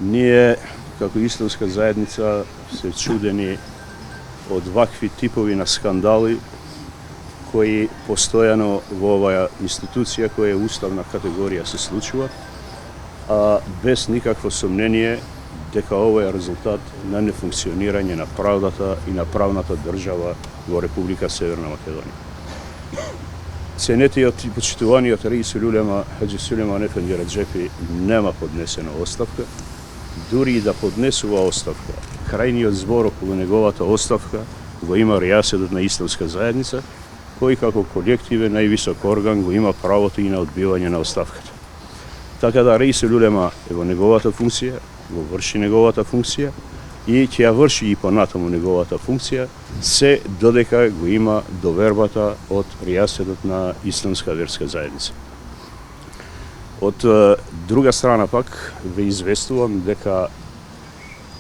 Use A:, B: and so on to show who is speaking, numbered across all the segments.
A: Ние, како исламска заедница, се чудени од вакви типови на скандали кои постојано во оваа институција која е уставна категорија се случува, а без никакво сомнение дека ова е резултат на нефункционирање на правдата и на правната држава во Република Северна Македонија. Ценетиот и почитуваниот Раис Улема Хаџи Сулейман Ефенди Раџепи нема поднесена оставка. Дури и да поднесува оставка, крајниот збор околу неговата оставка го има ријасетот на исламска заедница, кој како колективен највисок орган го има правото и на одбивање на оставката. Така да Раис Улема е во неговата функција, го врши неговата функција и ќе ја врши и понатаму неговата функција, се додека го има довербата од ријасетот на исламска верска заедница. Од друга страна пак ве известувам дека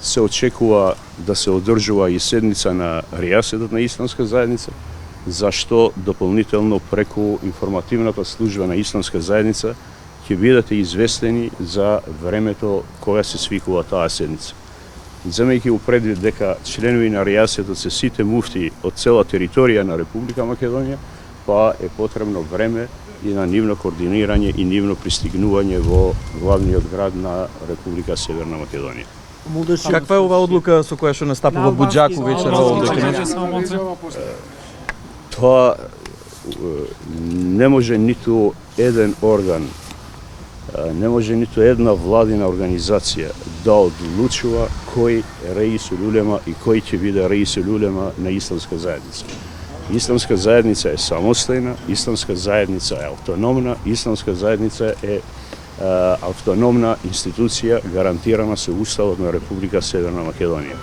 A: се очекува да се одржува и седница на ријасетот на исламска заедница, зашто дополнително преку информативната служба на исламска заедница ќе бидете известени за времето кога се свикува таа седница. Земејќи предвид дека членови на ријасетот се сите муфти од цела територија на Република Македонија, па е потребно време и на нивно координирање и нивно пристигнување во главниот град на Република Северна Македонија.
B: Каква е оваа одлука со која што настапува Буџаку вечер овде?
A: Тоа не може ниту еден орган, не може ниту една владина организација да одлучува кој е Раис Улема и кој ќе биде Раис Улема на исламска заедница. Исламска заедница е самостојна, исламска заедница е автономна, исламска заедница е автономна институција гарантирана со Уставот на Република Северна Македонија.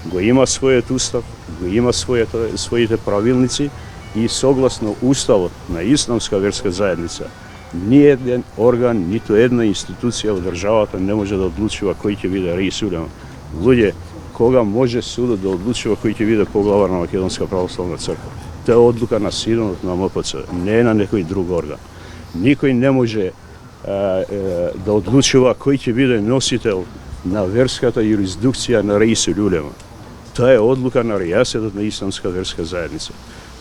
A: Го има својот устав, го има своите правилници и согласно Уставот на исламска верска заедница, ниеден орган, ниту една институција во државата не може да одлучува кој ќе биде Раис Улема. Луѓе, кога може судот да одлучува кој ќе биде поглавар на Македонска православна црква? Тоа е одлука на Синодот на МПЦ, не е на некој друг орган. Никој не може да одлучува кој ќе биде носител на верската юрисдикција на Раис Улема. Тоа е одлука на ријасетот на исламска верска заедница.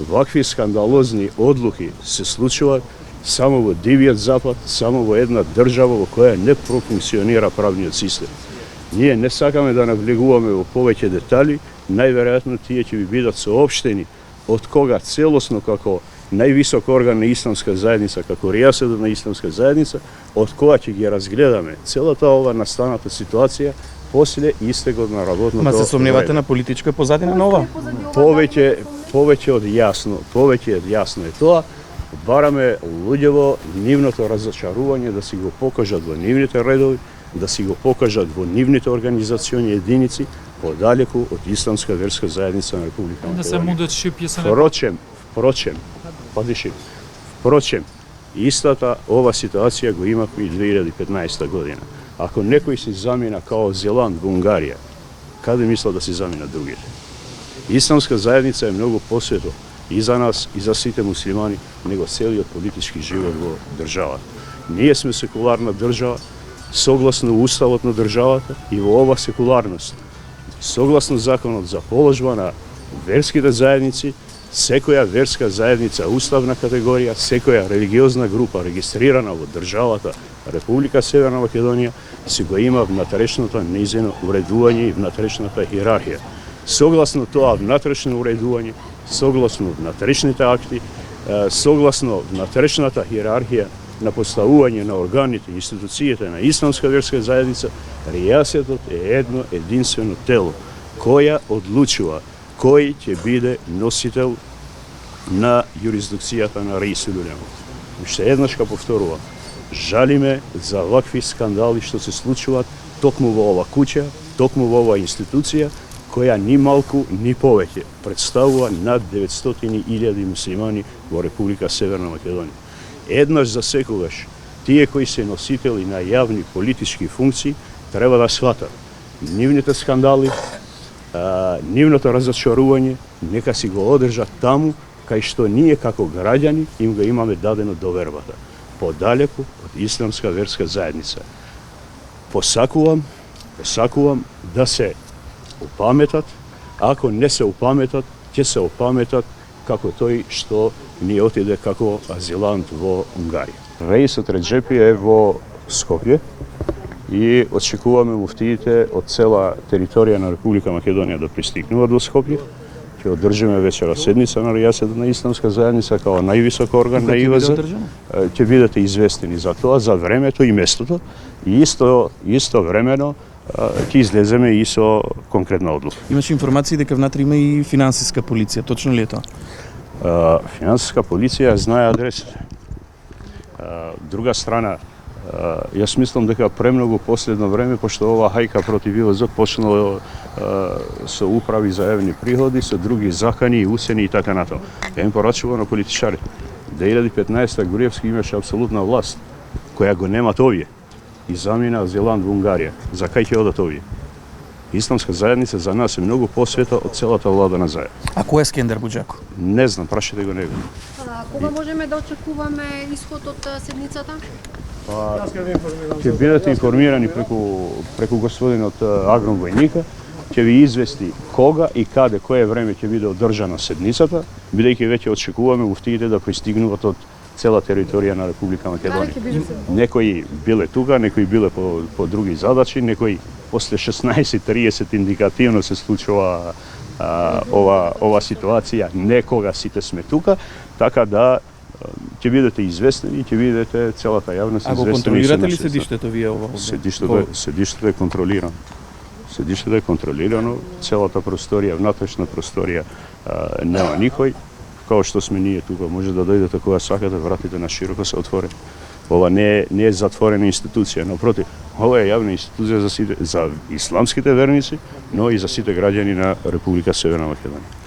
A: Вакви скандалозни одлуки се случуваат само во Дивиот Запад, само во една држава во која не профункционира правниот систем. Ние не сакаме да навлегуваме во повеќе детали, најверојатно тие ќе ви бидат соопштени од кога целосно како највисок орган на исламска заедница, како ријасетот на исламска заедница, од кога ќе ги разгледаме целата ова настаната ситуација после истекот на работното време.
B: Ма се сомневате на политичка позадина на ова?
A: Повеќе од јасно е тоа. Бараме луѓево нивното разочарување да си го покажат во нивните редови, да си го покажат во нивните организациони единици подалеку од исламска верска заедница на Република Македонија. Впрочем, истата ова ситуација го има и 2015 година. Ако некој се замина као Зеланд во Унгарија, каде мисла да се замина другите? Исламска заедница е многу посвето и за нас, и за сите муслимани, него целиот политички живот во државата. Ние сме секуларна држава, согласно уставот на државата и во ова секуларност, согласно законот за положба на верските заедници, секоја верска заедница уставна категорија, секоја религиозна група регистрирана во државата Република Северна Македонија си го има внатрешното нејзино уредување и внатрешната иерархија. Согласно тоа внатрешно уредување, согласно внатрешните акти, согласно внатрешната иерархија на поставување на органите и институциите на исламска верска заедница, ријасетот е едно единствено тело, која одлучува кој ќе биде носител на юрисдикцијата на Раис Улема. Уште еднаш ка повторувам, жалиме за вакви скандали што се случуваат токму во ова куќа, токму во ова институција, која ни малку, ни повеќе представува над 900.000 муслимани во Република Северна Македонија. Еднаш за секогаш, тие кои се носители на јавни политички функции треба да сватат нивните скандали, нивното разочарување, нека си го одржат таму, кај што ние како граѓани им го имаме дадено довербата, подалеку од исламска верска заедница. Посакувам Сакувам да се опаметат, ако не се опаметат, ќе се опаметат како тој што ни отиде како азилант во Унгарија. Рейсот Реджепи е во Скопје и очекуваме муфтиите од цела територија на Република Македонија да пристигнуваат во Скопје. Ќе одржиме вечера седница на Ријасета на Исламска заедница као највисок орган на ИВЗ. Ќе бидете известени за тоа, за времето и местото и исто времено ќе излеземе и со конкретна одлука.
B: Имаше информации дека внатре има и финансиска полиција, точно ли е тоа?
A: Финансиска полиција знае адресите. Друга страна, јас мислам дека премногу последно време, пошто ова хајка против ИВЗ почнало со управи за евни приходи, со други закани и уцени и така натаму. Ја им порачува на политичарите. 2015 Груевски имаше апсолутна власт, која го немат овие. И замина азилант во Унгарија. За кај ќе одат овие? Исламска заедница за нас е многу посвета од целата влада на заедно.
B: А кој е Скендер Буџаку?
A: Не знам, прашете го него.
C: Кога можеме да очекуваме исход од седницата?
A: Ќе бидете информирани преку господинот Агрон Војника, ќе ви извести кога и каде, кое време ќе биде одржана седницата, бидејќи веќе очекуваме муфтиите да пристигнуваат од цела територија на Република Македонија. Некои биле тука, некои биле по други задачи, некои после 16:30 индикативно се случува ова ситуација, некога сите сме тука, така да ќе бидете известени и ќе бидете целата јавност известени.
B: А го контролирате ли седиштето вие ова?
A: Седиштето е контролирано. Седиштето е контролирано, целата просторија, внатрешна просторија нема никој. Као што сме ние тука, може да дојдете кога сакате, вратите на широко се отворени. Ова не е затворена институција, напротив, ова е јавна институција за исламските верници, но и за сите граѓани на Република Северна Македонија.